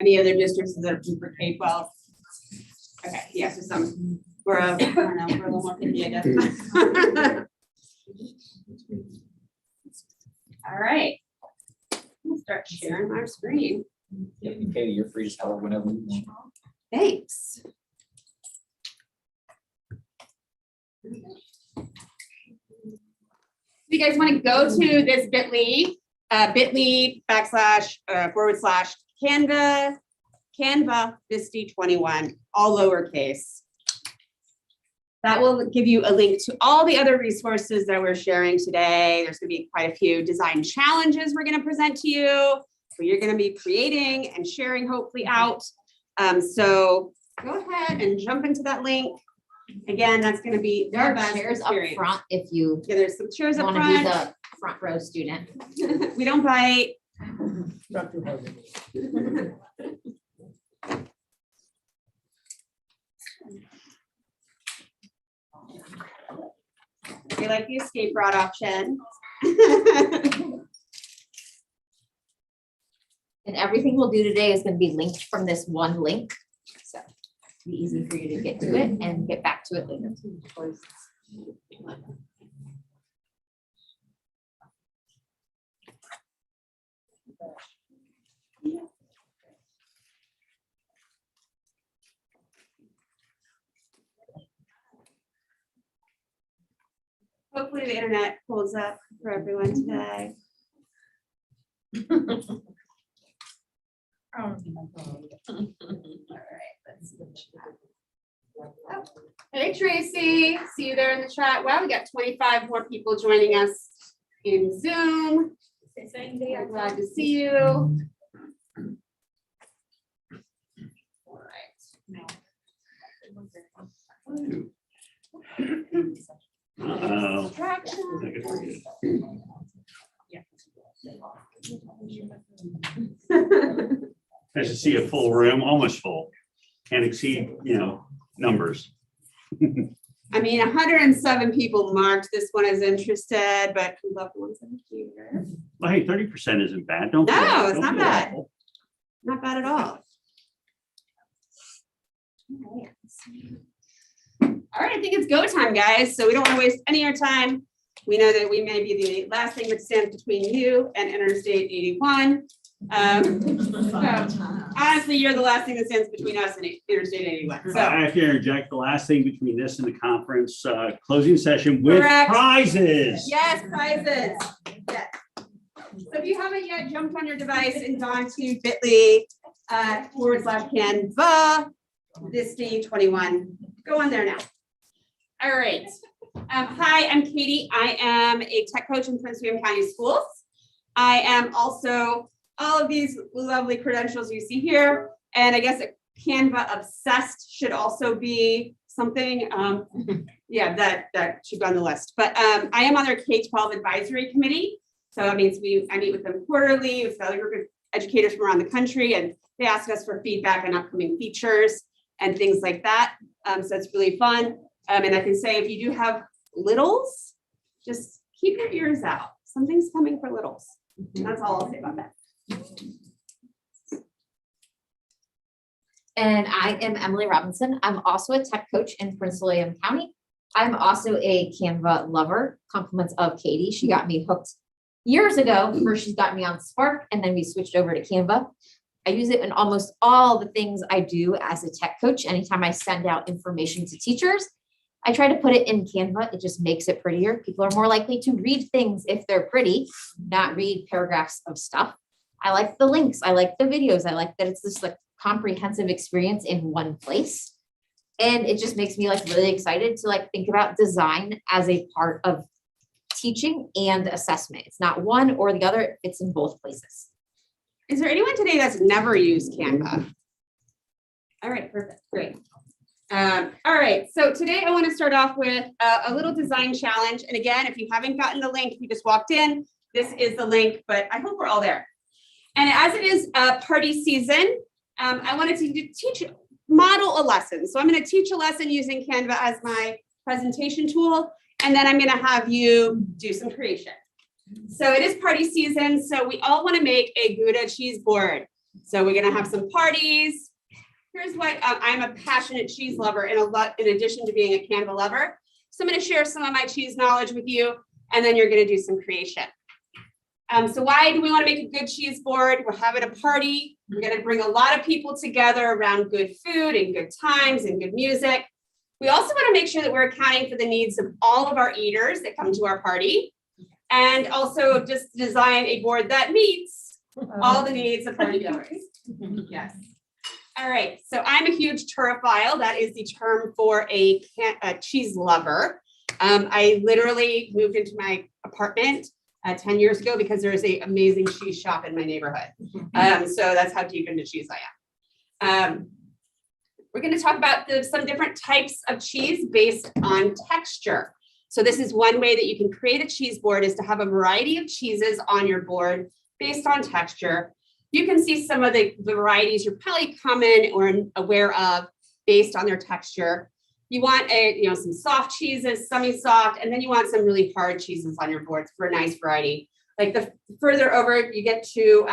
Any other districts that are for K-12? Okay, yeah, so some, we're, I don't know, we're a little more picky, I guess. All right. I'll start sharing my screen. Yeah, Katie, you're free to start whenever you want. Thanks. You guys want to go to this bit.ly, Canva Visti 21, all lowercase. That will give you a link to all the other resources that we're sharing today. There's going to be quite a few design challenges we're going to present to you. So you're going to be creating and sharing hopefully out. So go ahead and jump into that link. Again, that's going to be There are chairs up front if you Yeah, there's some chairs up want to front. be the front row student. We don't bite. We like the escape route option. And everything we'll do today is going to be linked from this one link. So it'll be easy for you to get to it and get back to it later. Hopefully the internet pulls up for everyone today. All right, let's switch that. Hey Tracy, see you there in the chat. Wow, we got 25 more people joining us in Zoom. I'm glad to see you. All right. Nice to see a full room, almost full. Can't exceed, numbers. I mean, 107 people marked this one as interested, but we love the ones that are here. Well, hey, 30% isn't bad. Don't. No, it's don't not feel bad. awful. Not bad at all. All right, I think it's go time, guys. So we don't want to waste any of your time. We know that we may be the last thing that stands between you and Interstate 81. So, honestly, you're the last thing that stands between us and Interstate 81. So I have to interject. The last thing between this and the conference closing session with Correct. prizes. yes, prizes. Yes. So if you haven't yet jumped on your device and gone to bit.ly /Canva Visti 21, go on there now. All right. Hi, I'm Katie. I am a tech coach in Prince William County Schools. I am also all of these lovely credentials you see here. And I guess Canva obsessed should also be something, yeah, that should be on the list. But I am on their K-12 advisory committee. So that means I meet with them quarterly with other group of educators from around the country, and they ask us for feedback on upcoming features and things like that. So it's really fun. And I can say if you do have littles, just keep your ears out. Something's coming for littles. And that's all I'll say about that. And I am Emily Robinson. I'm also a tech coach in Prince William County. I'm also a Canva lover, compliments of Katie. She got me hooked years ago. First, she got me on Spark, and then we switched over to Canva. I use it in almost all the things I do as a tech coach. Anytime I send out information to teachers, I try to put it in Canva. It just makes it prettier. People are more likely to read things if they're pretty, not read paragraphs of stuff. I like the links. I like the videos. I like that it's this like comprehensive experience in one place. And it just makes me like really excited to like think about design as a part of teaching and assessment. It's not one or the other. It's in both places. Is there anyone today that's never used Canva? All right, perfect, great. All right, so today I want to start off with a little design challenge. And again, if you haven't gotten the link, if you just walked in, this is the link, but I hope we're all there. And as it is party season, I wanted to model a lesson. So I'm going to teach a lesson using Canva as my presentation tool, and then I'm going to have you do some creation. So it is party season, so we all want to make a Gouda cheese board. So we're gonna have some parties. Here's what, I'm a passionate cheese lover in addition to being a Canva lover. So I'm gonna share some of my cheese knowledge with you, and then you're gonna do some creation. So why do we wanna make a good cheese board? We're having a party. We're gonna bring a lot of people together around good food and good times and good music. We also wanna make sure that we're accounting for the needs of all of our eaters that come to our party. And also just design a board that meets all the needs of party goers. Yes. All right, so I'm a huge turophile. That is the term for a cheese lover. I literally moved into my apartment 10 years ago because there is an amazing cheese shop in my neighborhood. So that's how deep into cheese I am. We're going to talk about some different types of cheese based on texture. So this is one way that you can create a cheese board, is to have a variety of cheeses on your board based on texture. You can see some of the varieties you're probably common or aware of based on their texture. You want some soft cheeses, semi-soft, and then you want some really hard cheeses on your boards for a nice variety. Like the further over you get to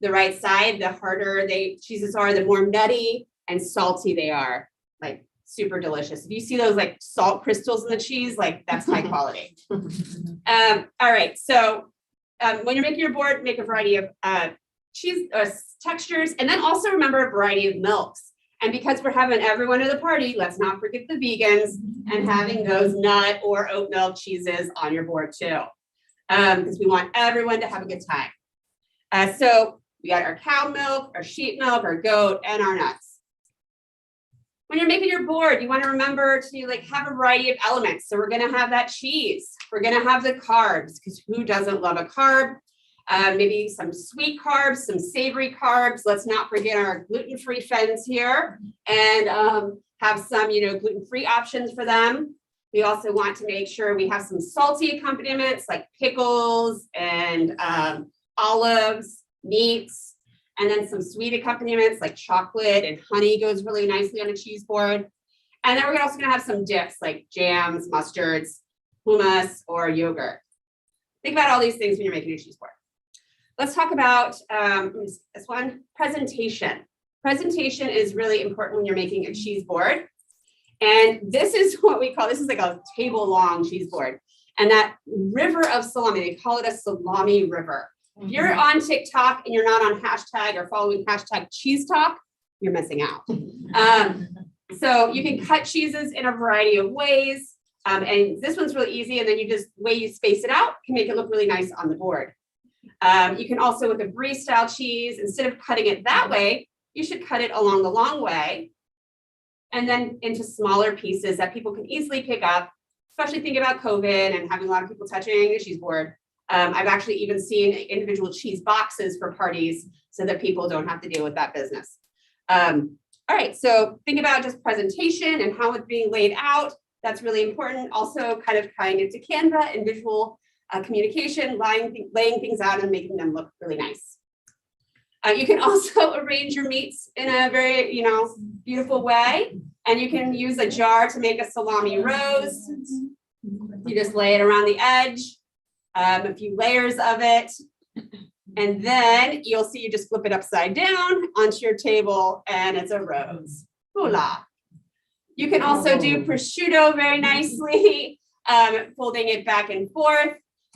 the right side, the harder cheeses are, the more nutty and salty they are. Like super delicious. If you see those like salt crystals in the cheese, like that's high quality. All right, so when you're making your board, make a variety of cheese textures, and then also remember a variety of milks. And because we're having everyone at the party, let's not forget the vegans and having those nut or oat milk cheeses on your board too, because we want everyone to have a good time. So we got our cow milk, our sheep milk, our goat, and our nuts. When you're making your board, you want to remember to have a variety of elements. So we're going to have that cheese. We're going to have the carbs, because who doesn't love a carb? Maybe some sweet carbs, some savory carbs. Let's not forget our gluten-free friends here, and have some, gluten-free options for them. We also want to make sure we have some salty accompaniments like pickles and olives, meats, and then some sweet accompaniments like chocolate and honey goes really nicely on a cheese board. And then we're also gonna have some dips like jams, mustards, hummus, or yogurt. Think about all these things when you're making a cheese board. Let's talk about this one, presentation. Presentation is really important when you're making a cheese board. And this is what we call, this is like a table long cheese board. And that river of salami, they call it a salami river. If you're on TikTok and you're not on hashtag or following hashtag cheese talk, you're missing out. So you can cut cheeses in a variety of ways. And this one's really easy. And then the way you space it out can make it look really nice on the board. You can also, with a brie style cheese, instead of cutting it that way, you should cut it along the long way and then into smaller pieces that people can easily pick up, especially thinking about COVID and having a lot of people touching a cheese board. I've actually even seen individual cheese boxes for parties so that people don't have to deal with that business. All right, so think about just presentation and how it's being laid out. That's really important. Also kind of tying it to Canva and visual communication, laying things out and making them look really nice. You can also arrange your meats in a very, beautiful way. And you can use a jar to make a salami rose. You just lay it around the edge, a few layers of it. And then you'll see you just flip it upside down onto your table and it's a rose. Hula. You can also do prosciutto very nicely, folding it back and forth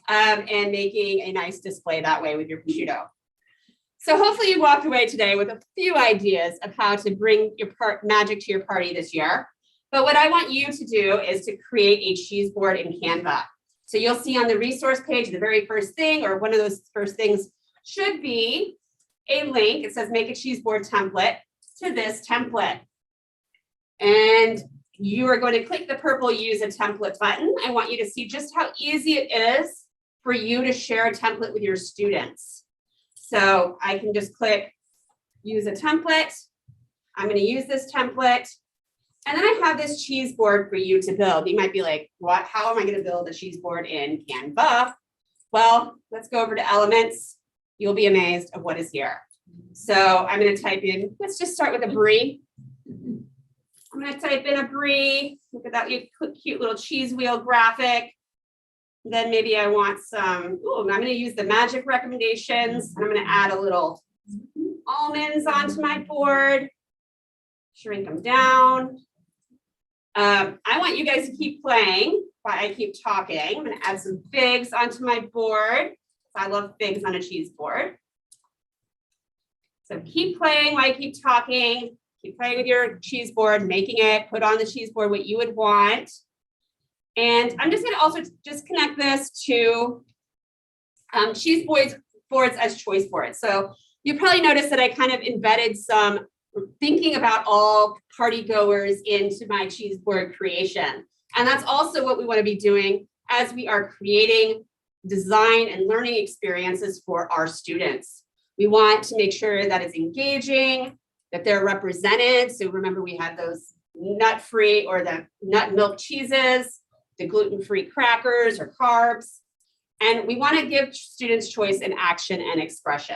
and making a nice display that way with your prosciutto. So hopefully you walked away today with a few ideas of how to bring your magic to your party this year. But what I want you to do is to create a cheese board in Canva. So you'll see on the resource page, the very first thing, or one of those first things should be a link. It says make a cheese board template to this template. And you are going to click the purple use a template button. I want you to see just how easy it is for you to share a template with your students. So I can just click use a template. I'm going to use this template. And then I have this cheese board for you to build. You might be like, what? How am I going to build a cheese board in Canva? Well, let's go over to elements. You'll be amazed of what is here. So I'm going to type in, let's just start with a brie. I'm going to type in a brie. Look at that cute little cheese wheel graphic. Then maybe I want some, I'm going to use the magic recommendations. And I'm going to add a little almonds onto my board. Shrink them down. I want you guys to keep playing while I keep talking. I'm gonna add some figs onto my board. I love figs on a cheese board. So keep playing while I keep talking. Keep playing with your cheese board, making it, put on the cheese board what you would want. And I'm just gonna also just connect this to cheese boards as choice boards. So you probably noticed that I kind of embedded some thinking about all party goers into my cheese board creation. And that's also what we want to be doing as we are creating design and learning experiences for our students. We want to make sure that it's engaging, that they're represented. So remember, we had those nut-free or the nut milk cheeses, the gluten-free crackers or carbs. And we want to give students choice in action and expression.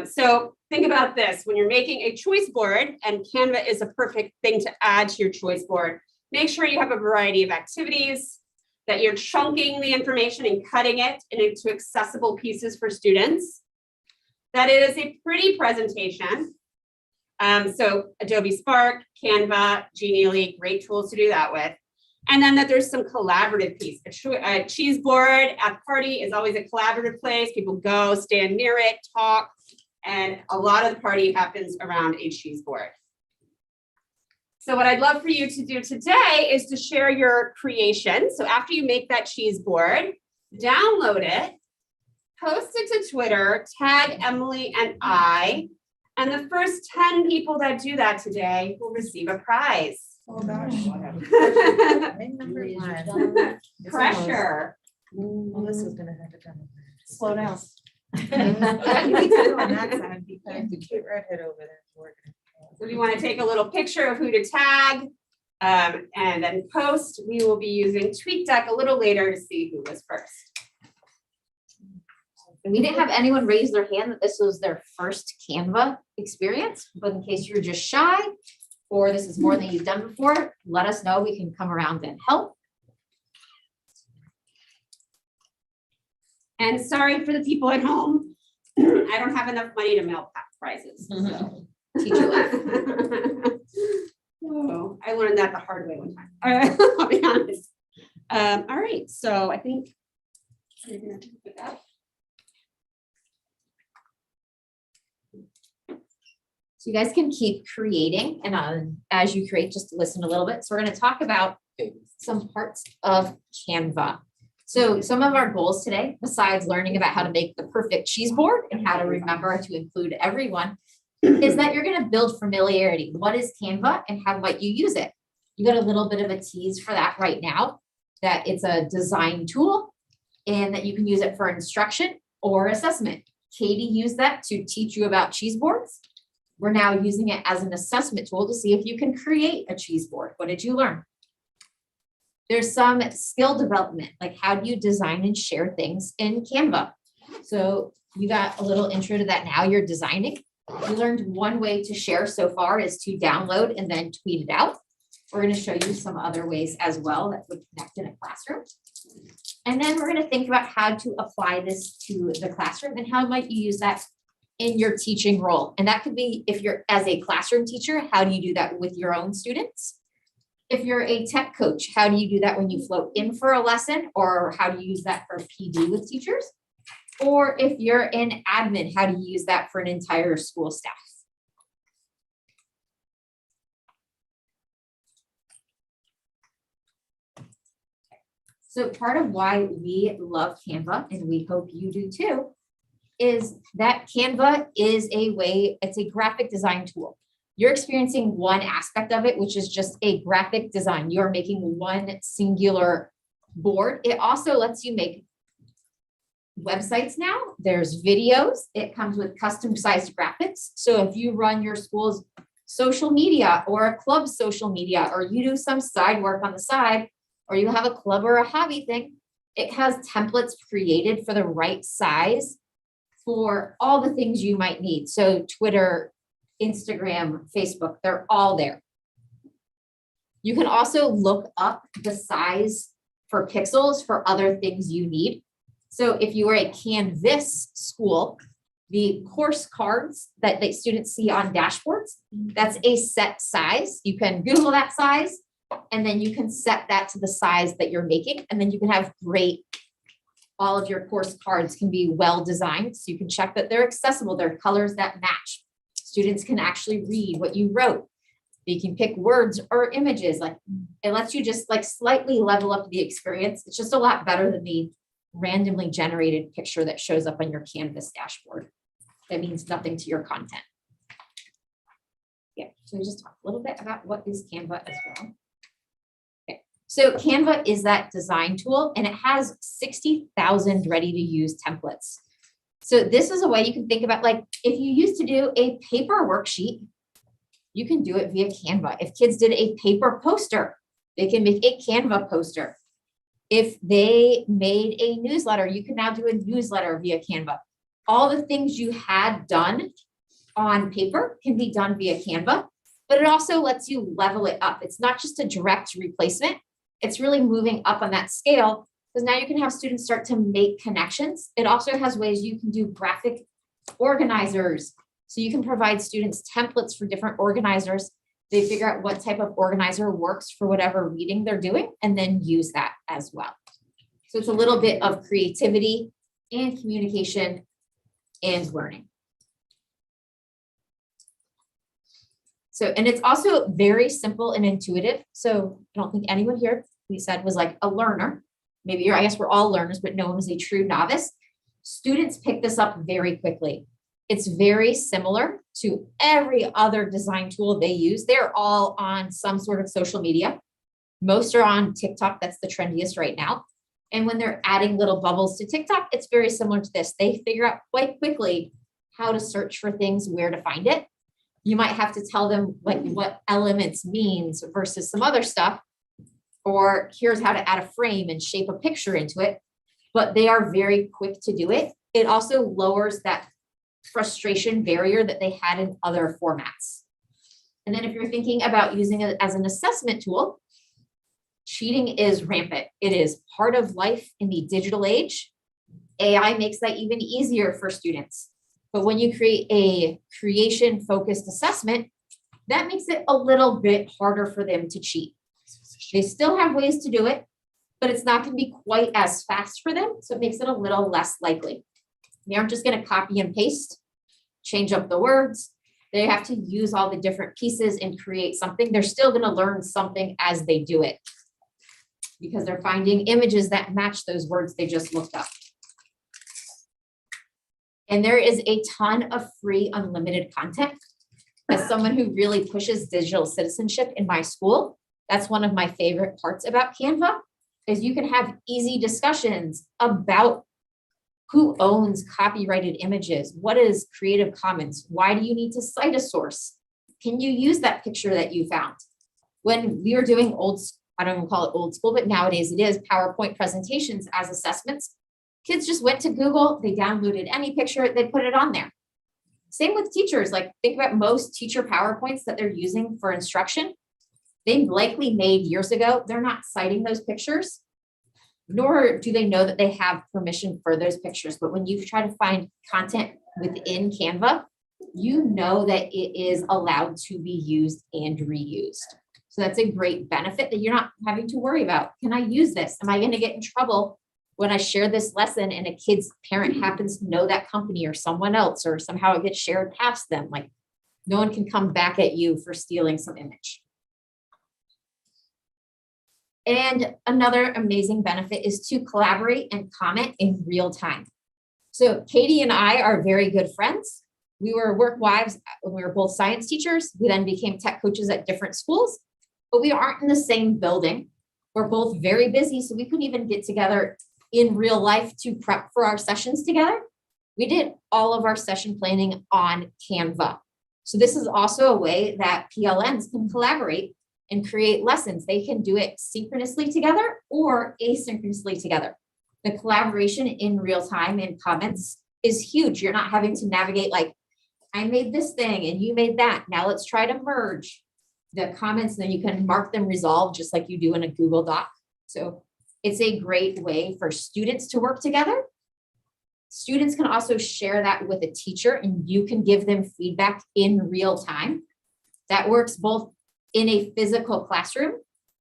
So think about this, when you're making a choice board, and Canva is a perfect thing to add to your choice board, make sure you have a variety of activities, that you're chunking the information and cutting it into accessible pieces for students, that it is a pretty presentation. So Adobe Spark, Canva, Genially, great tools to do that with. And then that there's some collaborative piece. A cheese board at the party is always a collaborative place. People go, stand near it, talk, and a lot of the party happens around a cheese board. So what I'd love for you to do today is to share your creation. So after you make that cheese board, download it, post it to Twitter, tag Emily and I, and the first 10 people that do that today will receive a prize. Oh gosh. Pressure. Melissa's gonna have to come. Slow down. You need to go on that side because the cute redhead over there is working. So if you want to take a little picture of who to tag and then post, we will be using TweetDeck a little later to see who was first. We didn't have anyone raise their hand that this was their first Canva experience, but in case you're just shy or this is more than you've done before, let us know. We can come around and help. And sorry for the people at home. I don't have enough money to mail prizes. So. Teach you life. Oh, I learned that the hard way one time. I'll be honest. All right, so I think we're gonna put that. So you guys can keep creating, and as you create, just listen a little bit. So we're going to talk about some parts of Canva. So some of our goals today, besides learning about how to make the perfect cheese board and how to remember to include everyone, is that you're going to build familiarity. What is Canva and how might you use it? You got a little bit of a tease for that right now, that it's a design tool and that you can use it for instruction or assessment. Katy used that to teach you about cheese boards. We're now using it as an assessment tool to see if you can create a cheese board. What did you learn? There's some skill development, like how do you design and share things in Canva? So you got a little intro to that now, you're designing. You learned one way to share so far is to download and then tweet it out. We're going to show you some other ways as well that would connect in a classroom. And then we're going to think about how to apply this to the classroom and how might you use that in your teaching role. And that could be if you're as a classroom teacher, how do you do that with your own students? If you're a tech coach, how do you do that when you float in for a lesson, or how do you use that for PD with teachers? Or if you're in admin, how do you use that for an entire school staff? So part of why we love Canva, and we hope you do too, is that Canva is a way, it's a graphic design tool. You're experiencing one aspect of it, which is just a graphic design. You're making one singular board. It also lets you make websites now. There's videos. It comes with custom sized graphics. So if you run your school's social media or a club's social media, or you do some side work on the side, or you have a club or a hobby thing, it has templates created for the right size for all the things you might need. So Twitter, Instagram, Facebook, they're all there. You can also look up the size for pixels for other things you need. So if you are a Canvas school, The course cards that the students see on dashboards, that's a set size. You can Google that size, and then you can set that to the size that you're making, and then you can have all of your course cards can be well designed, so you can check that they're accessible, they're colors that match. Students can actually read what you wrote. You can pick words or images, like it lets you just like slightly level up the experience. It's just a lot better than the randomly generated picture that shows up on your Canvas dashboard. That means nothing to your content. Yeah, so we just talk a little bit about what is Canva as well. Okay, so Canva is that design tool, and it has 60,000 ready to use templates. So this is a way you can think about, like, if you used to do a paper worksheet, you can do it via Canva. If kids did a paper poster, they can make a Canva poster. If they made a newsletter, you can now do a newsletter via Canva. All the things you had done on paper can be done via Canva, but it also lets you level it up. It's not just a direct replacement. It's really moving up on that scale, because now you can have students start to make connections. It also has ways you can do graphic organizers. So you can provide students templates for different organizers. They figure out what type of organizer works for whatever reading they're doing, and then use that as well. So it's a little bit of creativity and communication and learning. So, and it's also very simple and intuitive. So I don't think anyone here, we said, was like a learner. Maybe I guess we're all learners, but no one is a true novice. Students pick this up very quickly. It's very similar to every other design tool they use. They're all on some sort of social media. Most are on TikTok. That's the trendiest right now. And when they're adding little bubbles to TikTok, it's very similar to this. They figure out quite quickly how to search for things, where to find it. You might have to tell them like what elements means versus some other stuff, or here's how to add a frame and shape a picture into it, but they are very quick to do it. It also lowers that frustration barrier that they had in other formats. And then if you're thinking about using it as an assessment tool, cheating is rampant. It is part of life in the digital age. AI makes that even easier for students. But when you create a creation-focused assessment, that makes it a little bit harder for them to cheat. They still have ways to do it, but it's not going to be quite as fast for them. So it makes it a little less likely. They aren't just going to copy and paste, change up the words. They have to use all the different pieces and create something. They're still going to learn something as they do it, because they're finding images that match those words they just looked up. And there is a ton of free, unlimited content. As someone who really pushes digital citizenship in my school, that's one of my favorite parts about Canva, is you can have easy discussions about who owns copyrighted images, what is Creative Commons, why do you need to cite a source? Can you use that picture that you found? When we were doing I don't even call it old school, but nowadays it is PowerPoint presentations as assessments, kids just went to Google, they downloaded any picture, they put it on there. Same with teachers. Like, think about most teacher PowerPoints that they're using for instruction. They likely made years ago. They're not citing those pictures, nor do they know that they have permission for those pictures. But when you try to find content within Canva, you know that it is allowed to be used and reused. So that's a great benefit that you're not having to worry about. Can I use this? Am I going to get in trouble when I share this lesson and a kid's parent happens to know that company or someone else, or somehow it gets shared past them? Like, no one can come back at you for stealing some image. And another amazing benefit is to collaborate and comment in real time. So Katy and I are very good friends. We were work wives when we were both science teachers. We then became tech coaches at different schools, but we aren't in the same building. We're both very busy, so we couldn't even get together in real life to prep for our sessions together. We did all of our session planning on Canva. So this is also a way that PLNs can collaborate and create lessons. They can do it synchronously together or asynchronously together. The collaboration in real time and comments is huge. You're not having to navigate like, I made this thing and you made that. Now let's try to merge the comments, and then you can mark them resolved just like you do in a Google Doc. So it's a great way for students to work together Students can also share that with a teacher and you can give them feedback in real time. That works both in a physical classroom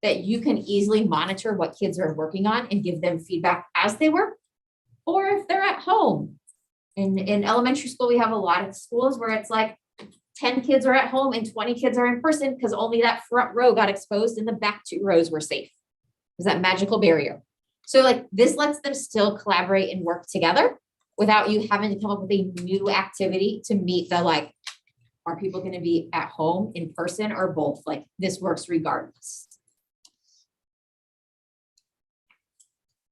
that you can easily monitor what kids are working on and give them feedback as they work, or if they're at home. In elementary school, we have a lot of schools where it's like 10 kids are at home and 20 kids are in person because only that front row got exposed and the back 2 rows were safe. Is that magical barrier? So like this lets them still collaborate and work together without you having to come up with a new activity to meet the like, are people going to be at home in person or both? Like this works regardless.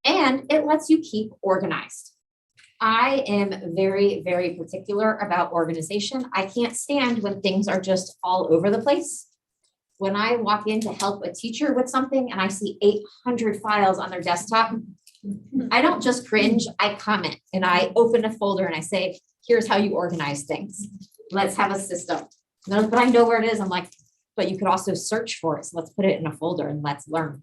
And it lets you keep organized. I am very, very particular about organization. I can't stand when things are just all over the place. When I walk in to help a teacher with something and I see 800 files on their desktop, I don't just cringe, I comment and I open a folder and I say, here's how you organize things. Let's have a system. No, but I know where it is. I'm like, but you could also search for it. So let's put it in a folder and let's learn.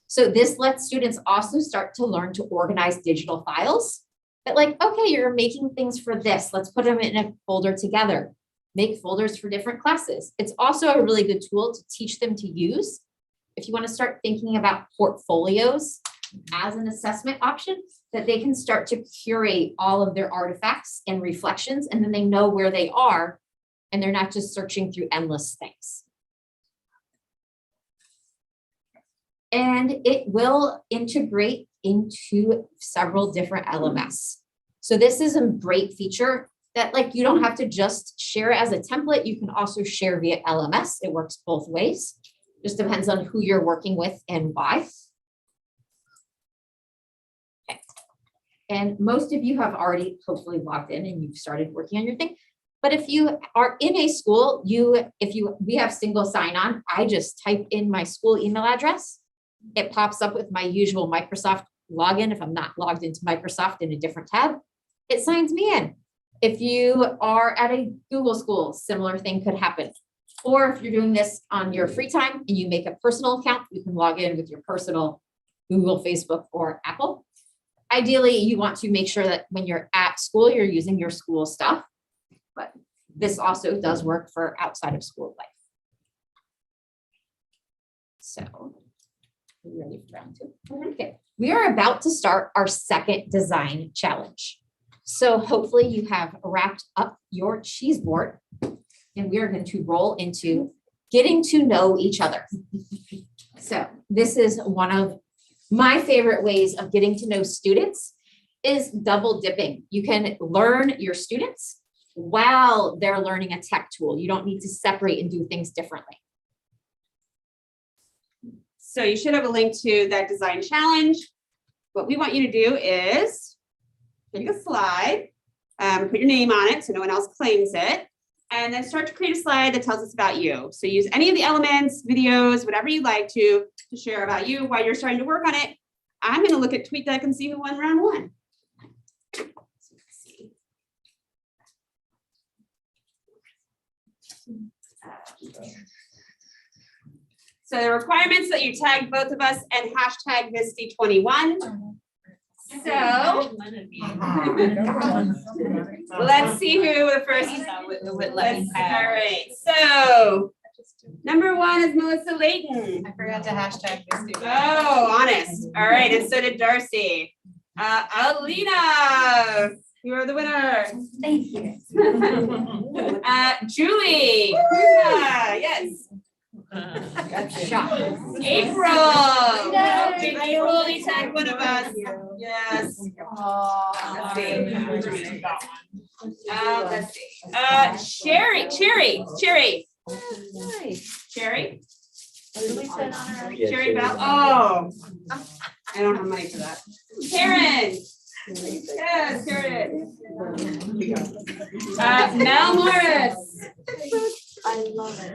So this lets students also start to learn to organize digital files. But like, okay, you're making things for this. Let's put them in a folder together. Make folders for different classes. It's also a really good tool to teach them to use. If you want to start thinking about portfolios as an assessment option, that they can start to curate all of their artifacts and reflections, and then they know where they are, and they're not just searching through endless things. And it will integrate into several different LMS. So this is a great feature that like you don't have to just share it as a template. You can also share via LMS. It works both ways. Just depends on who you're working with and why. Okay. And most of you have already hopefully logged in and you've started working on your thing. But if you are in a school, we have single sign-on, I just type in my school email address. It pops up with my usual Microsoft login. If I'm not logged into Microsoft in a different tab, it signs me in. If you are at a Google school, similar thing could happen. Or if you're doing this on your free time and you make a personal account, you can log in with your personal Google, Facebook, or Apple. Ideally, you want to make sure that when you're at school, you're using your school stuff. But this also does work for outside of school life. So, ready for round 2? Okay. We are about to start our second design challenge. So hopefully you have wrapped up your Cheeseboard and we are going to roll into getting to know each other. So this is one of my favorite ways of getting to know students is double dipping. You can learn your students while they're learning a tech tool. You don't need to separate and do things differently. So you should have a link to that design challenge. What we want you to do is take a slide, put your name on it so no one else claims it, and then start to create a slide that tells us about you. So use any of the elements, videos, whatever you'd like to share about you while you're starting to work on it. I'm going to look at TweetDeck and see who won round 1. So the requirements that you tag both of us and hashtag Misty21. So let's see who the first. All right. So number 1 is Melissa Layton. I forgot to hashtag Misty. Oh, honest. All right, and so did Darcy. Alina, you are the winner. Thank you. Julie. Yes. Shot. April. Okay, April only tagged one of us. Yes. Let's see. Let's see. Cherry. Cherry. Cherry Bell. Oh, I don't have money for that. Karen. Yes, Karen. Mel Morris. I love it.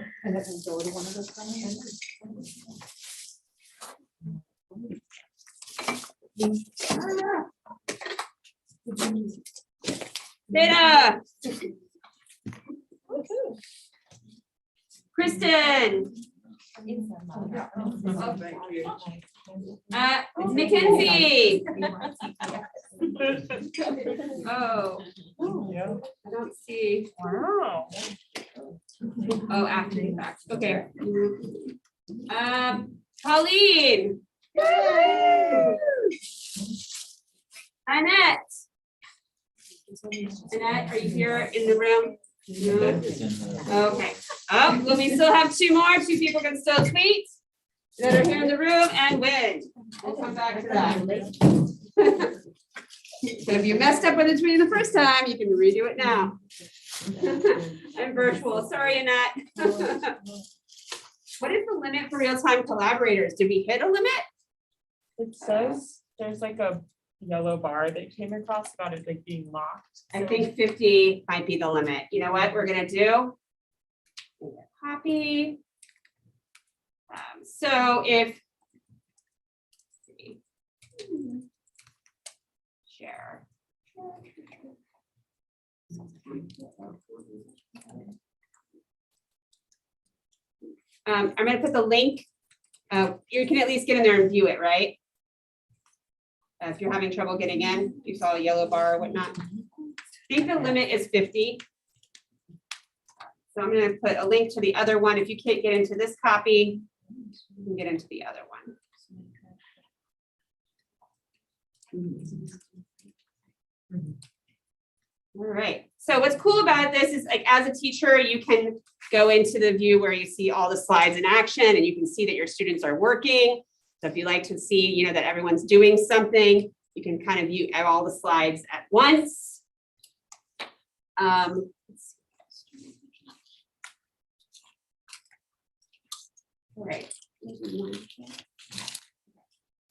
Dana. Kristen. Mackenzie. Oh, I don't see. Wow. Oh, after the fact. Okay. Colleen. Annette. Annette, are you here in the room? No. Okay. Oh, well, we still have two more. Two people can still tweet that are here in the room and win. We'll come back to that. So if you messed up with the tweet the first time, you can redo it now. I'm virtual. Sorry, Annette. What is the limit for real-time collaborators? Did we hit a limit? It says there's like a yellow bar that came across about it like being locked. I think 50 might be the limit. You know what we're gonna do? Copy. So if share. I'm gonna put the link. You can at least get in there and view it, right? If you're having trouble getting in, you saw a yellow bar or whatnot. I think the limit is 50. So I'm gonna put a link to the other one. If you can't get into this copy, you can get into the other one. All right, so what's cool about this is like as a teacher, you can go into the view where you see all the slides in action and you can see that your students are working. So if you like to see, you know, that everyone's doing something, you can kind of view all the slides at once. All right.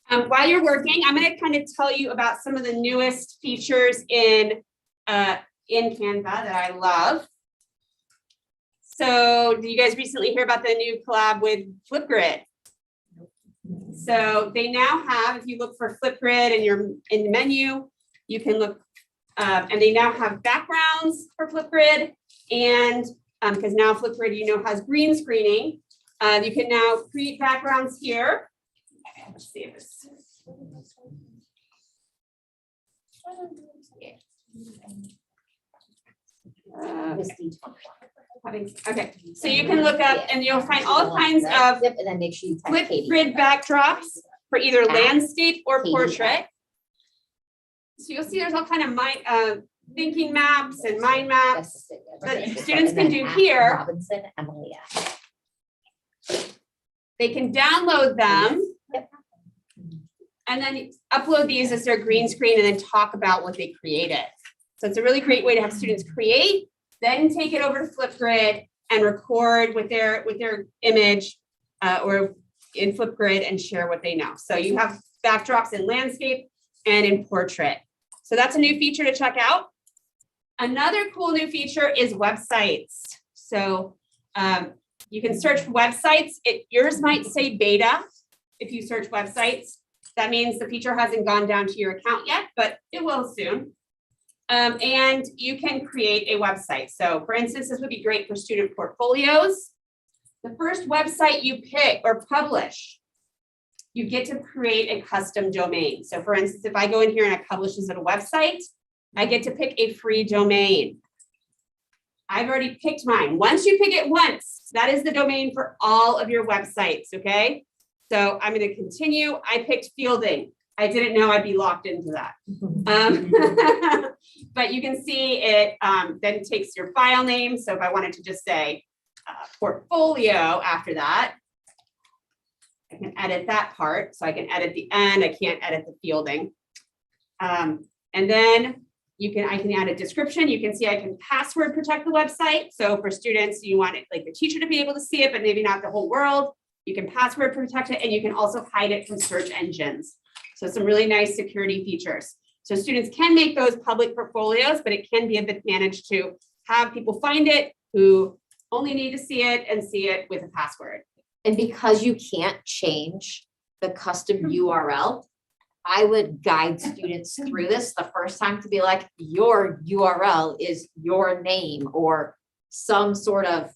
While you're working, I'm going to kind of tell you about some of the newest features in Canva that I love. So did you guys recently hear about the new collab with Flipgrid? So they now have, if you look for Flipgrid and you're in the menu, you can look, and they now have backgrounds for Flipgrid. And because now Flipgrid, you know, has green screening, you can now create backgrounds here. Let's see if this. Okay, so you can look up and you'll find all kinds of Yep, and then make sure you type Katy. Flipgrid backdrops for either landscape or Katy. portrait. So you'll see there's all kind of thinking maps and mind maps that students can do here. Robinson, Emily. They can download them. Yep. And then upload these as their green screen and then talk about what they created. So it's a really great way to have students create, then take it over to Flipgrid and record with their image or in Flipgrid and share what they know. So you have backdrops in landscape and in portrait. So that's a new feature to check out. Another cool new feature is websites. So you can search for websites. Yours might say beta if you search websites. That means the feature hasn't gone down to your account yet, but it will soon. And you can create a website. So for instance, this would be great for student portfolios. The first website you pick or publish, you get to create a custom domain. So for instance, if I go in here and I publish this at a website, I get to pick a free domain. I've already picked mine. Once you pick it once, that is the domain for all of your websites, okay? So I'm going to continue. I picked Fielding. I didn't know I'd be locked into that. But you can see it then takes your file name. So if I wanted to just say portfolio after that, I can edit that part. So I can edit the end. I can't edit the Fielding. And then I can add a description. You can see I can password protect the website. So for students, you want it like the teacher to be able to see it, but maybe not the whole world. You can password protect it, and you can also hide it from search engines. So some really nice security features. So students can make those public portfolios, but it can be a bit managed to have people find it who only need to see it and see it with a password. And because you can't change the custom URL, I would guide students through this the first time to be like, your URL is your name or some sort of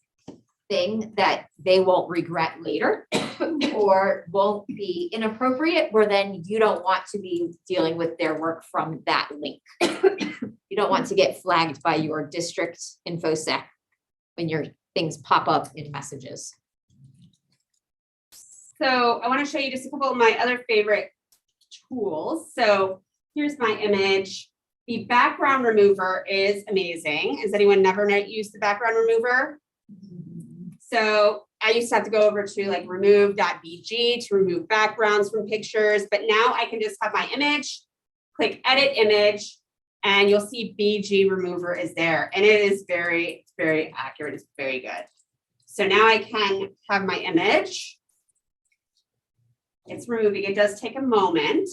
thing that they won't regret later or won't be inappropriate, where then you don't want to be dealing with their work from that link. You don't want to get flagged by your district infosec when your things pop up in messages. So I want to show you just a couple of my other favorite tools. So here's my image. The background remover is amazing. Has anyone never used the background remover? So I used to have to go over to like remove.bg to remove backgrounds from pictures, but now I can just have my image, click edit image, and you'll see BG remover is there. And it is very, very accurate. It's very good. So now I can have my image. It's removing. It does take a moment.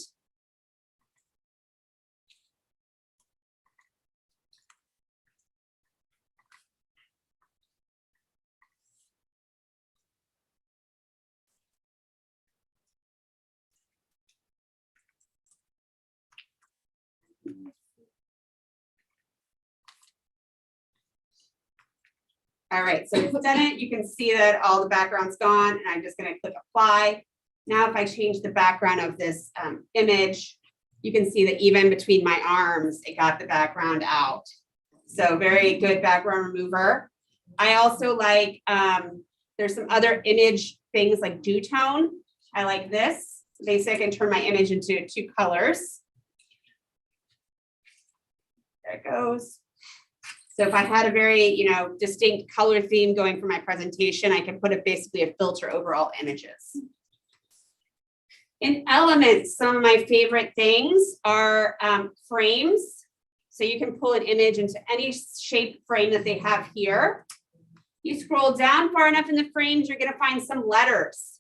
All right, so it's done it. You can see that all the background's gone, and I'm just going to click apply. Now, if I change the background of this image, you can see that even between my arms, it got the background out. So very good background remover. I also like, there's some other image things like dew tone. I like this. Basically, I can turn my image into 2 colors. There it goes. So if I had a very, distinct color theme going for my presentation, I can put basically a filter over all images. In Elements, some of my favorite things are frames. So you can pull an image into any shape frame that they have here. You scroll down far enough in the frames, you're going to find some letters.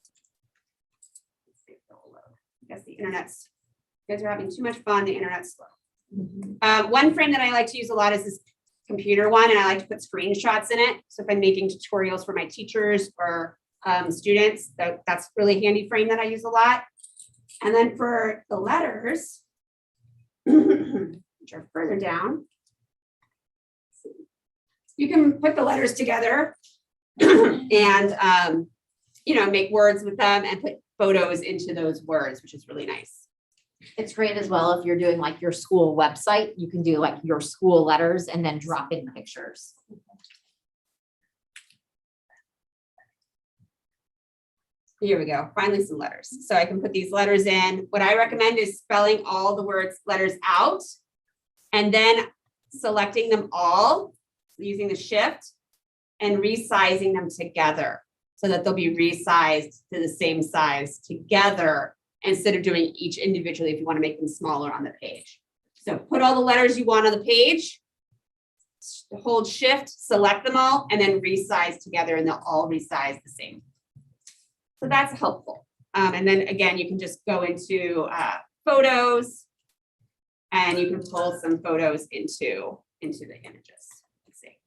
I guess the internet's, you guys are having too much fun. The internet's slow. One frame that I like to use a lot is this computer one, and I like to put screenshots in it. So if I'm making tutorials for my teachers or students, that's really handy frame that I use a lot. And then for the letters, which are further down, you can put the letters together and make words with them and put photos into those words, which is really nice. It's great as well if you're doing like your school website, you can do like your school letters and then drop in pictures. Here we go. Finally, some letters. So I can put these letters in. What I recommend is spelling all the letters out and then selecting them all using the shift and resizing them together so that they'll be resized to the same size together instead of doing each individually if you want to make them smaller on the page. So put all the letters you want on the page, hold shift, select them all, and then resize together, and they'll all resize the same. So that's helpful. And then again, you can just go into photos and you can pull some photos into the images. Let's see.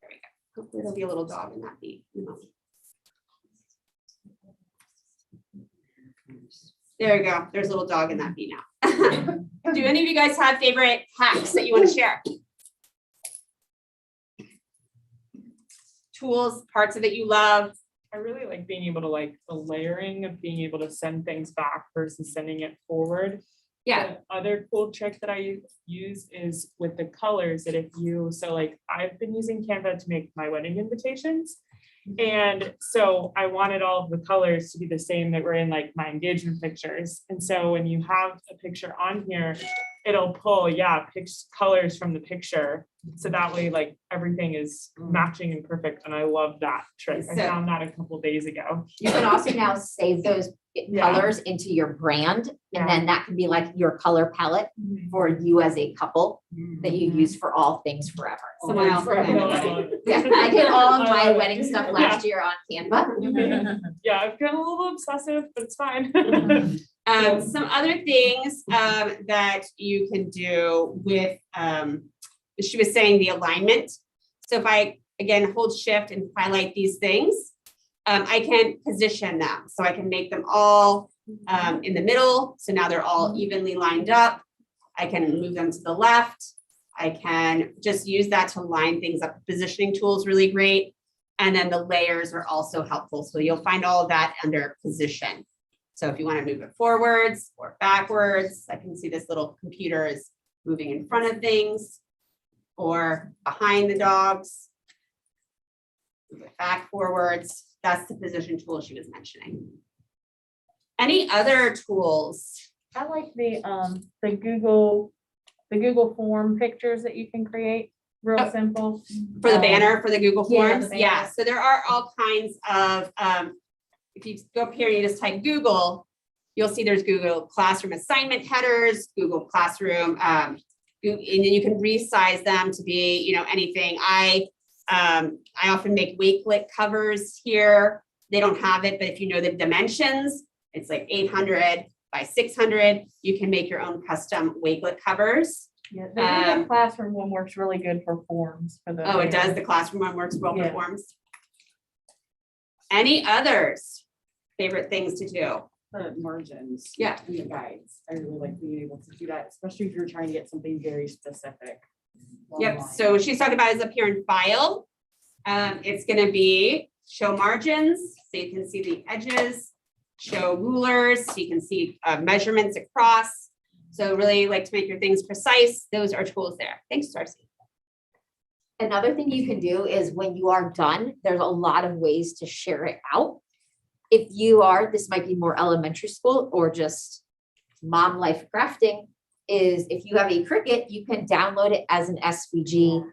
There we go. Hopefully there'll be a little dog in that beat. There we go. There's a little dog in that bee now. Do any of you guys have favorite hacks that you want to share? Tools, parts of it you love? I really like being able to the layering of being able to send things back versus sending it forward. Yeah. The other cool trick that I use is with the colors that I've been using Canva to make my wedding invitations. And so I wanted all of the colors to be the same that were in my engagement pictures. And so when you have a picture on here, it'll pull, colors from the picture. So that way, everything is matching and perfect. And I love that trick. I found that a couple days ago. You can also now save those colors into your brand. And then that can be your color palette for you as a couple that you use for all things forever. Someone else. Yeah, I did all of my wedding stuff last year on Canva. Yeah, I've gotten a little obsessive, but it's fine. Some other things that you can do with, she was saying the alignment. So if I, again, hold shift and highlight these things, I can position them. So I can make them all in the middle, so now they're all evenly lined up. I can move them to the left. I can just use that to line things up. Positioning tool is really great. And then the layers are also helpful. So you'll find all of that under position. So if you want to move it forwards or backwards, I can see this little computer is moving in front of things or behind the dogs. Move it back, forwards. That's the position tool she was mentioning. Any other tools? I like the Google form pictures that you can create, real Oh. simple. For the banner, for the Google yeah, the Forms? Yeah, banner. so there are all kinds of, if you go up here and you just type Google, you'll see there's Google Classroom assignment headers, Google Classroom, and then you can resize them to be, you know, anything. I often make Wakelet covers here. They don't have it, but if you know the dimensions, it's like 800 by 600. You can make your own custom Wakelet covers. Yeah, the Google Classroom one works really good for forms for the. Oh, it does. The classroom one works well for Yeah. forms. Any others? Favorite things to do? The margins. Yeah. And the guides. I really like being able to do that, especially if you're trying to get something very specific. Yep, online. so she's talking about is up here in file. It's gonna be show margins, so you can see the edges, show rulers, so you can see measurements across. So really like to make your things precise. Those are tools there. Thanks, Darcy. Another thing you can do is when you are done, there's a lot of ways to share it out. If you are, this might be more elementary school or just mom life crafting, is if you have a Cricut, you can download it as an SVG,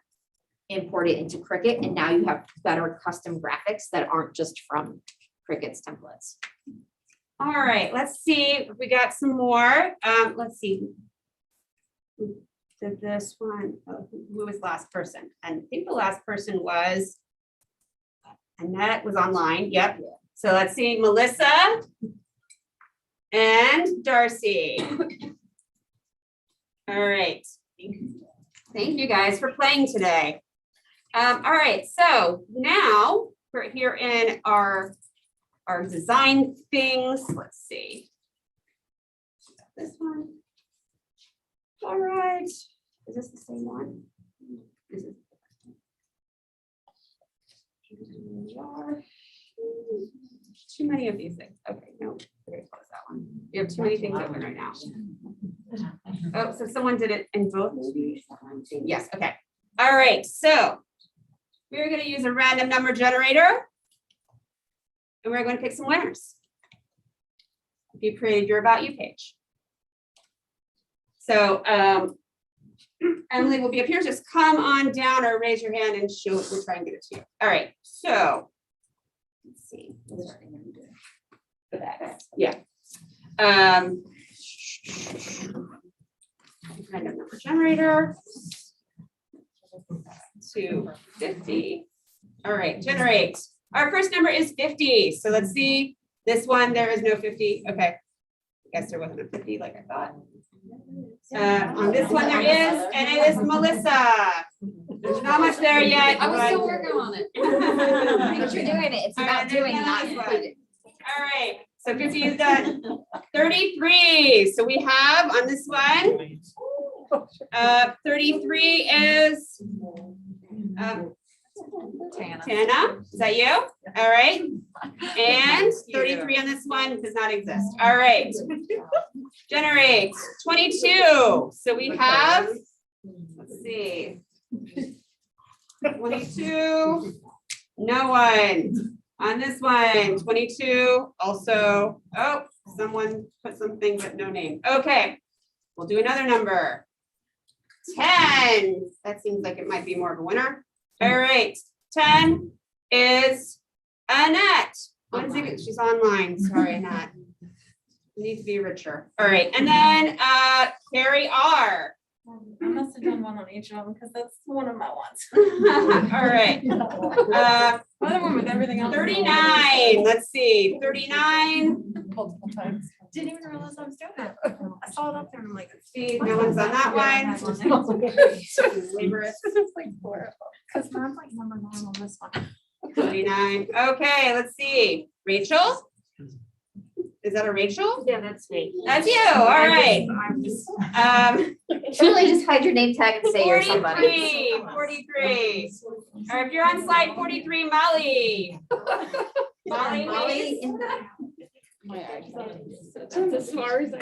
import it into Cricut, and now you have better custom graphics that aren't just from Cricut's templates. All right, let's see if we got some more. Let's see. Who did this one? Oh, who was last person? And I think the last person was Annette was online. Yep. So let's see, Melissa and Darcy. All right. Thank you guys for playing today. All right, so now we're here in our design things. Let's see. This one. All right. Is this the same one? This is. Too many of these things. Okay, no, we're gonna close that one. We have too many things open right now. Oh, so someone did it in both maybe? Yes, okay. All right, so we're gonna use a random number generator. And we're going to pick some winners. If you created your About You page. So Emily will be up here. Just come on down or raise your hand and we'll try and get it to you. All right, so let's see. Yeah. Random number generator. 250. All right, generate. Our first number is 50. So let's see. This one, there is no 50. Okay. I guess there wasn't a 50 like I thought. On this one there is, and it is Melissa. There's not much there yet. I was but- still working on it. But you're doing it. It's All about right, there's doing, one not this one. completing. All right, so 50 is done. 33. So we have on this one, 33 is Tana, is that you? All right. And 33 on this one does not exist. All right. Generate 22. So we have, let's see. 22, no one. On this one, 22, also, oh, someone put something but no name. Okay, we'll do another number. 10, that seems like it might be more of a winner. All right, 10 is Annette. When's it? She's online, sorry, Annette. We need to be richer. All right, and then Carrie R. I must have done one on each of them because that's one of my ones. All right. Other one with everything else. 39, let's see, 39. Multiple times. Didn't even realize I was doing that. I saw it up there and I'm like, See, no one's on that one. Laborious. it's like horrible. Because mine's like number 9 on this one. 39, okay, let's see, Rachel? Is that a Rachel? Yeah, that's me. That's you, all right. I'm just. Truly just hide your name tag and say you're somebody. 43. Or if you're on slide 43, Molly. Molly, please. in the. That's as far as I.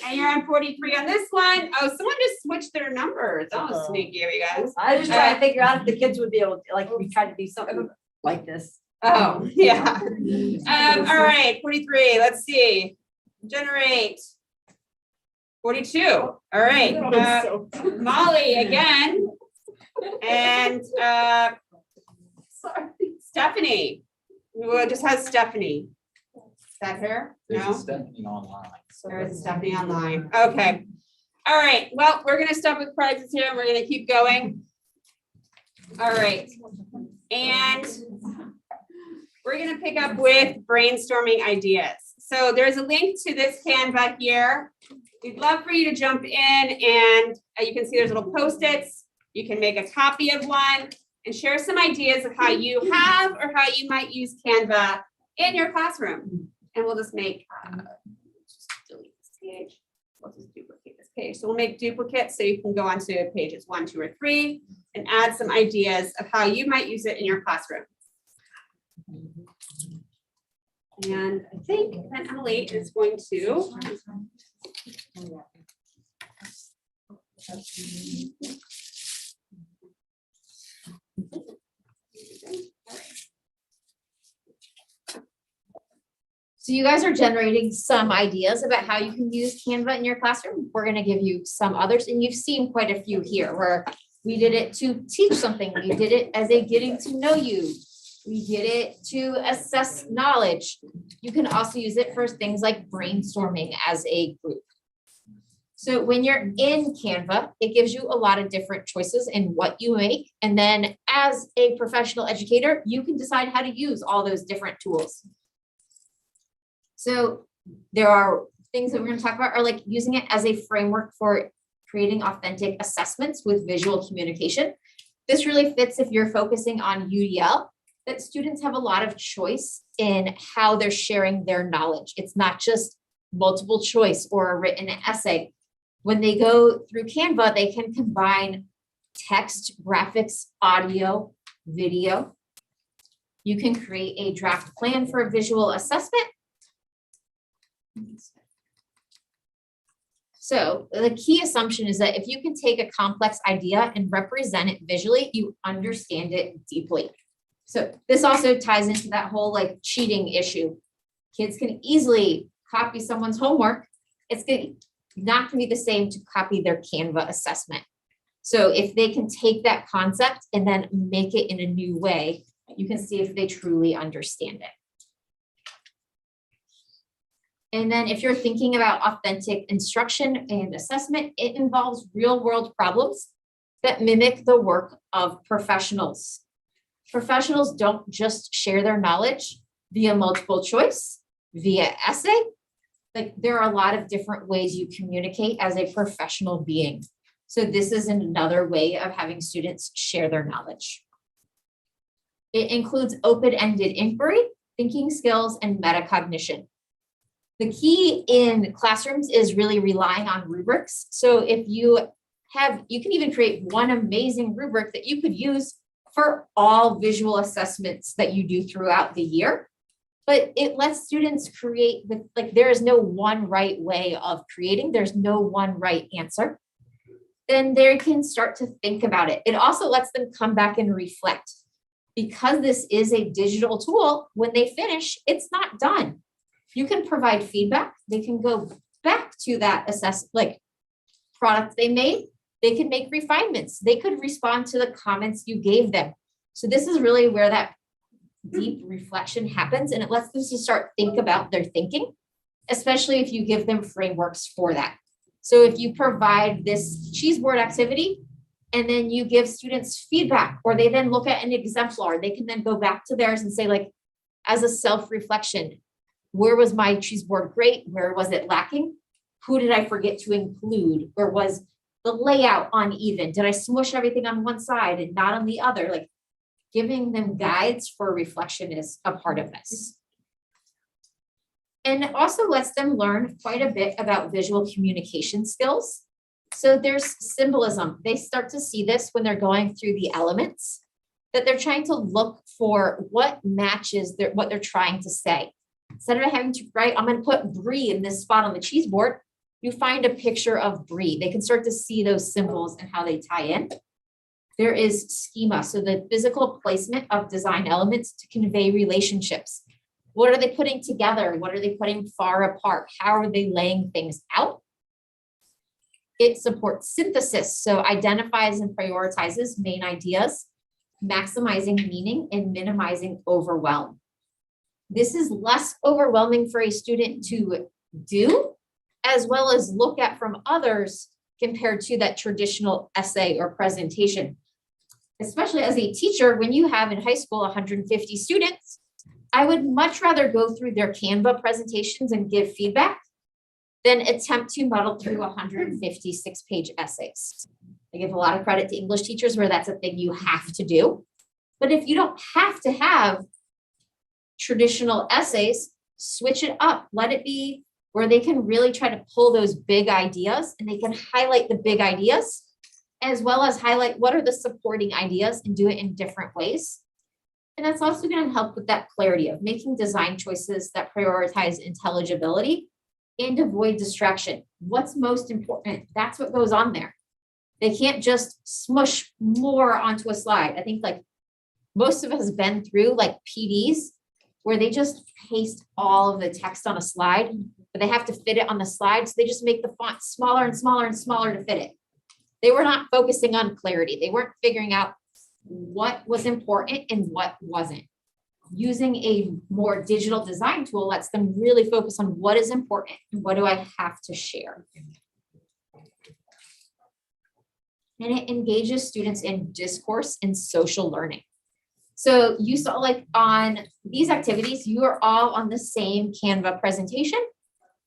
And you're on 43 on this one. Oh, someone just switched their numbers. That was sneaky of you guys. I was just trying to figure out if the kids would be able to, like, we tried to do something like this. Oh, yeah. All right, 43, let's see. Generate. 42, all right. Molly again. And Stephanie. Well, it just has Stephanie. Is that her? There's No? a Stephanie online. There is Stephanie online. Okay. All right. Well, we're gonna stop with prizes here and we're gonna keep going. All right. And we're gonna pick up with brainstorming ideas. So there's a link to this Canva here. We'd love for you to jump in and you can see there's little Post-its. You can make a copy of one and share some ideas of how you have or how you might use Canva in your classroom. And we'll just make, just delete this page. We'll just duplicate this page. So we'll make duplicates so you can go onto pages 1, 2, or 3 and add some ideas of how you might use it in your classroom. And I think that Emily is going to. So you guys are generating some ideas about how you can use Canva in your classroom. We're gonna give you some others, and you've seen quite a few here where we did it to teach something. We did it as a getting to know you. We did it to assess knowledge. You can also use it for things like brainstorming as a group. So when you're in Canva, it gives you a lot of different choices in what you make. And then as a professional educator, you can decide how to use all those different tools. So there are things that we're going to talk about are like using it as a framework for creating authentic assessments with visual communication. This really fits if you're focusing on UDL, that students have a lot of choice in how they're sharing their knowledge. It's not just multiple choice or a written essay. When they go through Canva, they can combine text, graphics, audio, video. You can create a draft plan for a visual assessment. So the key assumption is that if you can take a complex idea and represent it visually, you understand it deeply. So this also ties into that whole like cheating issue. Kids can easily copy someone's homework. It's not gonna be the same to copy their Canva assessment. So if they can take that concept and then make it in a new way, you can see if they truly understand it. And then if you're thinking about authentic instruction and assessment, it involves real world problems that mimic the work of professionals. Professionals don't just share their knowledge via multiple choice, via essay. Like there are a lot of different ways you communicate as a professional being. So this is another way of having students share their knowledge. It includes open-ended inquiry, thinking skills, and metacognition. The key in classrooms is really relying on rubrics. So if you can even create one amazing rubric that you could use for all visual assessments that you do throughout the year. But it lets students create there is no one right way of creating, there's no one right answer. Then they can start to think about it. It also lets them come back and reflect. Because this is a digital tool, when they finish, it's not done. You can provide feedback. They can go back to that product they made. They can make refinements. They could respond to the comments you gave them. So this is really where that deep reflection happens, and it lets them to start think about their thinking, especially if you give them frameworks for that. So if you provide this Cheeseboard activity and then you give students feedback, or they then look at an exemplar, they can then go back to theirs and say, like, as a self-reflection, where was my Cheeseboard great? Where was it lacking? Who did I forget to include? Or was the layout uneven? Did I smush everything on one side and not on the other? Like, giving them guides for reflection is a part of this. And it also lets them learn quite a bit about visual communication skills. So there's symbolism. They start to see this when they're going through the elements, that they're trying to look for what matches what they're trying to say. Instead of having to write, I'm going to put brie in this spot on the cheese board, you find a picture of brie. They can start to see those symbols and how they tie in. There is schema, so the physical placement of design elements to convey relationships. What are they putting together? What are they putting far apart? How are they laying things out? It supports synthesis, so identifies and prioritizes main ideas, maximizing meaning and minimizing overwhelm. This is less overwhelming for a student to do, as well as look at from others compared to that traditional essay or presentation. Especially as a teacher, when you have in high school 150 students, I would much rather go through their Canva presentations and give feedback than attempt to muddle through 156-page essays. I give a lot of credit to English teachers where that's a thing you have to do. But if you don't have to have traditional essays, switch it up. Let it be where they can really try to pull those big ideas and they can highlight the big ideas as well as highlight what are the supporting ideas and do it in different ways. And that's also going to help with that clarity of making design choices that prioritize intelligibility and avoid distraction. What's most important? That's what goes on there. They can't just smush more onto a slide. I think like most of us have been through like PDs where they just paste all of the text on a slide, but they have to fit it on the slide. So they just make the font smaller and smaller and smaller to fit it. They were not focusing on clarity. They weren't figuring out what was important and what wasn't. Using a more digital design tool lets them really focus on what is important and what do I have to share. And it engages students in discourse and social learning. So you saw like on these activities, you are all on the same Canva presentation.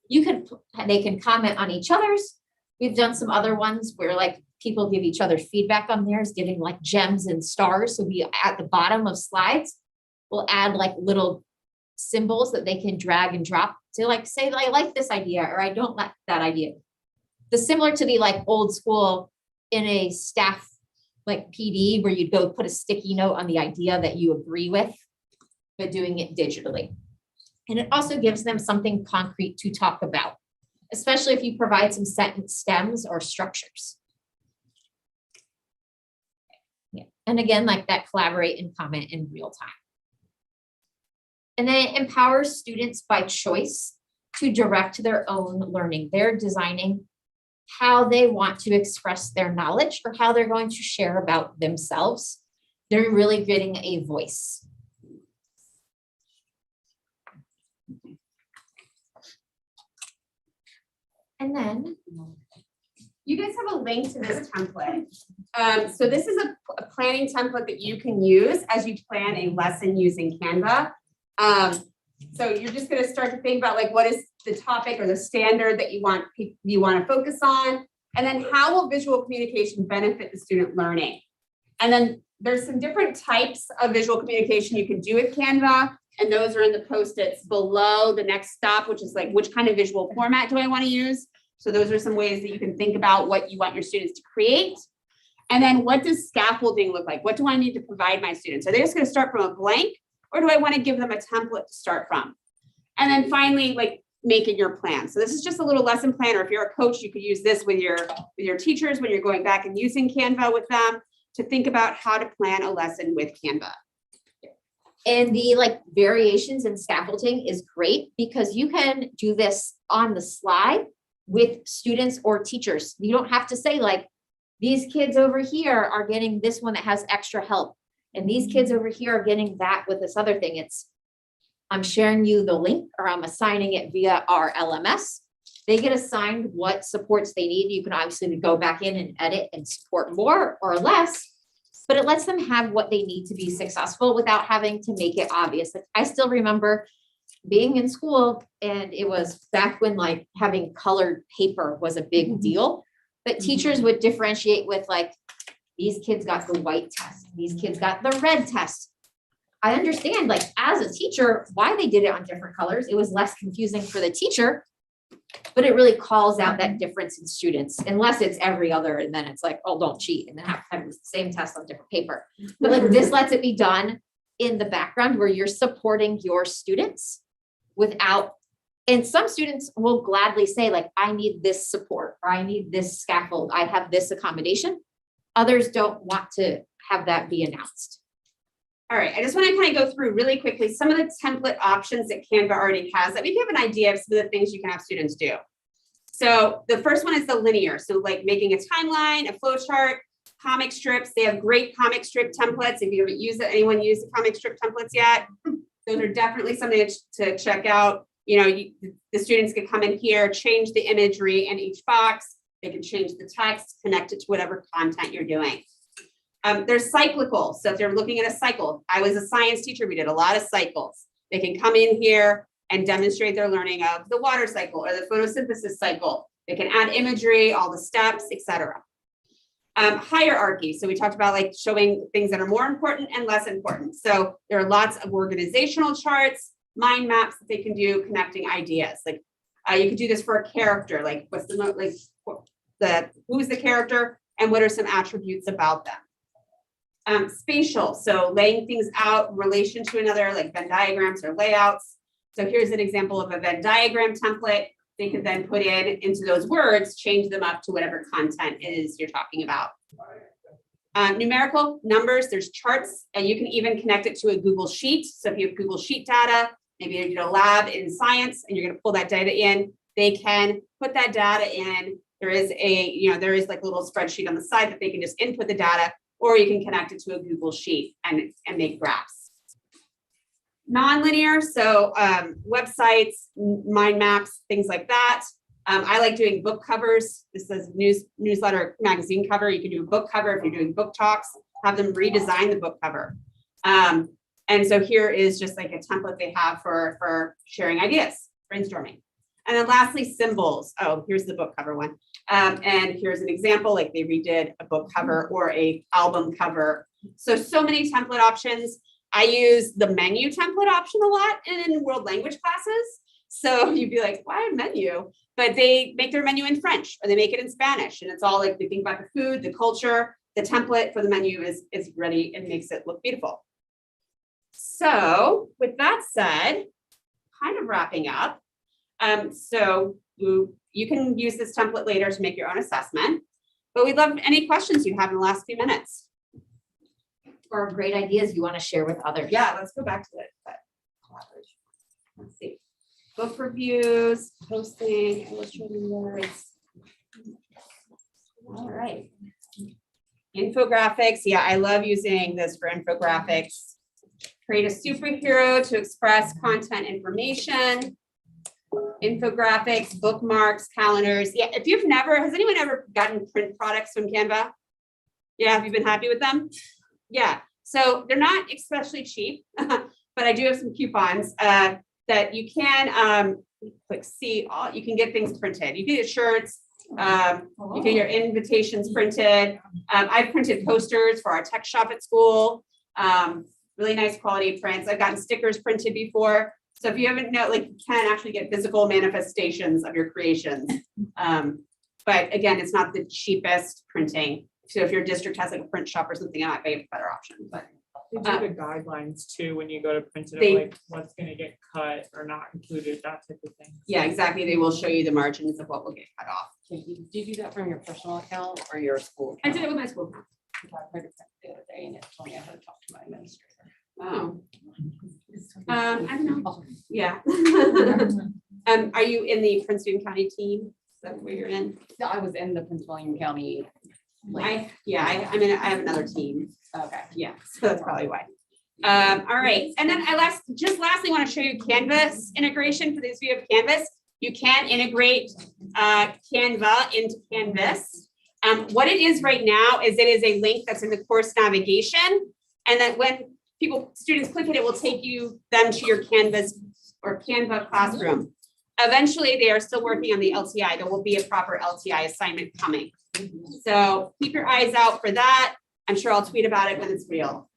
They can comment on each other's. We've done some other ones where like people give each other feedback on theirs, giving like gems and stars. So we at the bottom of slides, we'll add like little symbols that they can drag and drop to like say, I like this idea or I don't like that idea. Similar to the like old school in a staff like PD where you'd go put a sticky note on the idea that you agree with, but doing it digitally. And it also gives them something concrete to talk about, especially if you provide some sentence stems or structures. Yeah. And again, like that collaborate and comment in real time. And then it empowers students by choice to direct their own learning. They're designing how they want to express their knowledge or how they're going to share about themselves. They're really getting a voice. And then You guys have a link to this template. So this is a planning template that you can use as you plan a lesson using Canva. So you're just going to start to think about like what is the topic or the standard that you want to focus on, and then how will visual communication benefit the student learning? And then there's some different types of visual communication you can do with Canva, and those are in the post-its below the next stop, which is like which kind of visual format do I want to use? So those are some ways that you can think about what you want your students to create. And then what does scaffolding look like? What do I need to provide my students? Are they just going to start from a blank, or do I want to give them a template to start from? And then finally, like making your plan. So this is just a little lesson plan, or if you're a coach, you could use this with your teachers when you're going back and using Canva with them to think about how to plan a lesson with Canva. And the like variations in scaffolding is great because you can do this on the slide with students or teachers. You don't have to say like, these kids over here are getting this one that has extra help. And these kids over here are getting that with this other thing. I'm sharing you the link or I'm assigning it via our LMS. They get assigned what supports they need. You can obviously go back in and edit and support more or less, but it lets them have what they need to be successful without having to make it obvious. Like, I still remember being in school and it was back when like having colored paper was a big deal, but teachers would differentiate with like, these kids got the white test, these kids got the red test. I understand, like, as a teacher, why they did it on different colors. It was less confusing for the teacher. But it really calls out that difference in students, unless it's every other, and then it's like, oh, don't cheat, and then have to have the same test on different paper. But like, this lets it be done in the background where you're supporting your students without, and some students will gladly say, like, I need this support, or I need this scaffold, I have this accommodation. Others don't want to have that be announced. All right, I just want to kind of go through really quickly some of the template options that Canva already has that we give an idea of some of the things you can have students do. So the first one is the linear. So like making a timeline, a flow chart, comic strips. They have great comic strip templates. If you haven't used it, anyone use the comic strip templates yet? Those are definitely something to check out. You know, the students can come in here, change the imagery in each box. They can change the text, connect it to whatever content you're doing. There's cyclical. So if they're looking at a cycle, I was a science teacher. We did a lot of cycles. They can come in here and demonstrate their learning of the water cycle or the photosynthesis cycle. They can add imagery, all the steps, etc. Hierarchy. So we talked about like showing things that are more important and less important. So there are lots of organizational charts, mind maps that they can do, connecting ideas. Like you could do this for a character. Like what's who's the character and what are some attributes about them. Spatial, so laying things out in relation to another, like Venn diagrams or layouts. So here's an example of a Venn diagram template. They could then put into those words, change them up to whatever content it is you're talking about. Numerical numbers, there's charts, and you can even connect it to a Google Sheet. So if you have Google Sheet data, maybe you did a lab in science and you're going to pull that data in, they can put that data in. There is like a little spreadsheet on the side that they can just input the data, or you can connect it to a Google Sheet and make graphs. Non-linear, so websites, mind maps, things like that. I like doing book covers. This is newsletter magazine cover. You can do a book cover if you're doing book talks, have them redesign the book cover. And so here is just like a template they have for sharing ideas, brainstorming. And then lastly, symbols. Oh, here's the book cover one. And here's an example, like they redid a book cover or a album cover. So many template options. I use the menu template option a lot in world language classes. So you'd be like, why a menu? But they make their menu in French or they make it in Spanish. And it's all like they think about the food, the culture, the template for the menu is ready and makes it look beautiful. So with that said, kind of wrapping up. So you can use this template later to make your own assessment, but we'd love any questions you have in the last few minutes. Or great ideas you want to share with others. Yeah, let's go back to it. Collaboration. Let's see. Book reviews, posting, illustrating words. All right. Infographics. Yeah, I love using this for infographics. Create a superhero to express content information. Infographics, bookmarks, calendars. Yeah, if you've has anyone ever gotten print products from Canva? Yeah, have you been happy with them? Yeah, so they're not especially cheap, but I do have some coupons that you can click see all. You can get things printed. You can get shirts. You can get your invitations printed. I've printed posters for our tech shop at school. Really nice quality prints. I've gotten stickers printed before. So if you haven't you can actually get physical manifestations of your creations. But again, it's not the cheapest printing. So if your district has like a print shop or something, it might be a better option. But They do the guidelines too, when you go to print it, of like what's gonna get cut or not included, that type of thing. yeah, exactly. They will show you the margins of what will get cut off. Did you do that from your personal account or your school I account? did it with my school. I tried to print the other day and it told me I had to talk to my administrator. Oh. I don't know. Yeah. Are you in the Prince William County team? Is that where you're in? No, I was in the Prince William County. I have another team. Okay. Yeah, so that's probably why. All right, and then I lastly want to show you Canvas integration. For those of you who have Canvas, you can integrate Canva into Canvas. What it is right now is it is a link that's in the course navigation, and that when students click it, it will take them to your Canvas or Canva classroom. Eventually, they are still working on the LTI. There will be a proper LTI assignment coming. So keep your eyes out for that. I'm sure I'll tweet about it when it's real.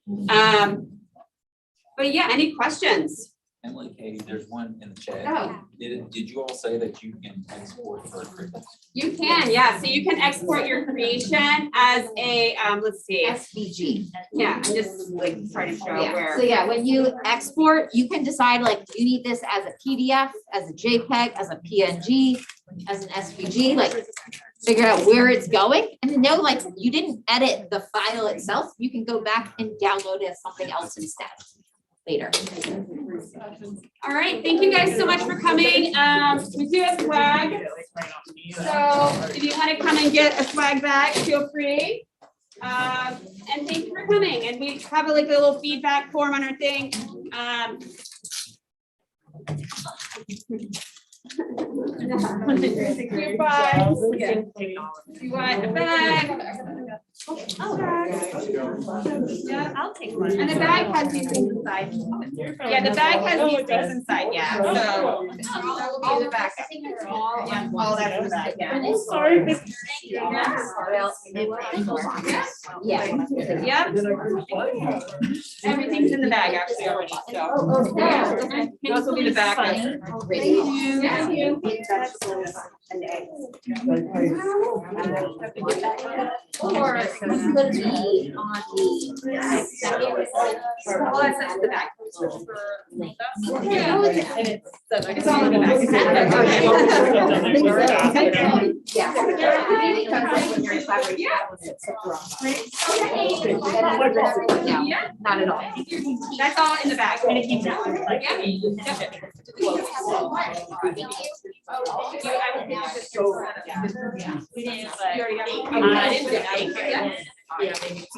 But yeah, any questions? Emily, Katie, there's one in the chat. Oh. Did you all say that you can export for Cricut? You can, yeah, so you can export your creation as a, let's see, SVG. yeah, I'm just like trying to show Yeah, where. so yeah, when you export, you can decide like, do you need this as a PDF, as a JPEG, as a PNG, as an SVG, like figure out where it's going and to know like you didn't edit the file itself, you can go back and download it as something else instead later. All right, thank you guys so much for coming. We do have swag. So if you want to come and get a swag bag, feel free. And thank you for coming. And we have like a little feedback form on our thing. Goodbye. You want a bag? Yeah, I'll take one. and the bag has these things inside. Yeah, the bag has these things inside, yeah, so. All the back. Yeah, all that's in the back, yeah. Oh, sorry. Yeah. Yep. Everything's in the bag actually already, so. Those will be the back. Thank you. Thank you. Or it's gonna be on the second. All that's in the back. Yeah. It's all in the back. Yeah. No, not at all. That's all in the back. And it came down.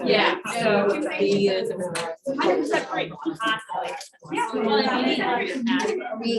Yeah, so he is 100% free. Yeah.